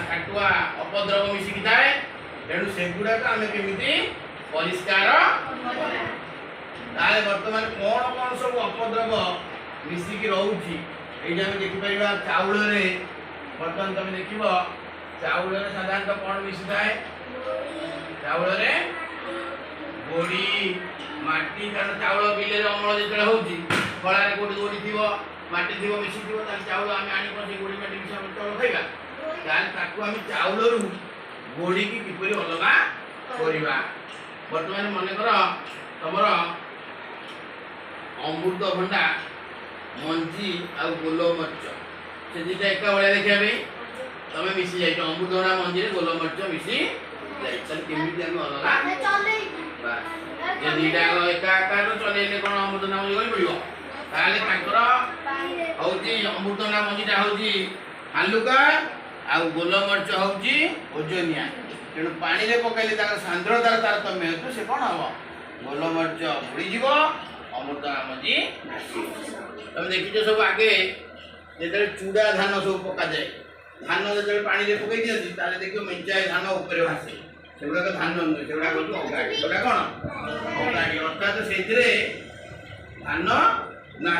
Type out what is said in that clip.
षाटुआ अपद्रव मिसिकी थाए तेणु सेगुड़ा आम केमी परिष्कार ताले वर्तमान कौन कौन सब अपद्रव मिसिकी रोची ये आम देखिपर चाउल बर्तमान तुम देख चाउल साधारणतः कौन मिसी थाए चाउल गोड़ी माटी कारण चाउल बिल अमल जो होती खड़ा गोटी गोड़ी थी माटी थी मिसी थी चाउल आम आनी गोड़ी माटी मिसा चाउल खाइबा आम चाउल गोड़ी की किपरि अलग करवा बर्तमान मनकर तुम अमृतभंडा मंजी आ गोलमरीच से दुटा एका भाया देखा तुम मिसी जाइए अमृतभंडा मंजी गोलमरीच मिसी केमी अलग दुटा एका आकार चलैले कौन अमृतभंडा मंजी पड़ो ताले अमृतभंडा मंजीटा हूँ हालुका आ गोलमरीच हूँ ओजनिया तेणु पानी में पकड़े सांद्रतार तारतम्य हेतु से कौन हम गोलमरीच बुड़ीज अमृतभंडा मंजी तुम देखिए सब आगे जो चूड़ा धान सब पका जाए धान जो पानी में पकई दिखती देखिए मेंचाए धान उपर भासे से धान नुहे से अगाड़ी कौन अगाड़ी अर्थात से धान ना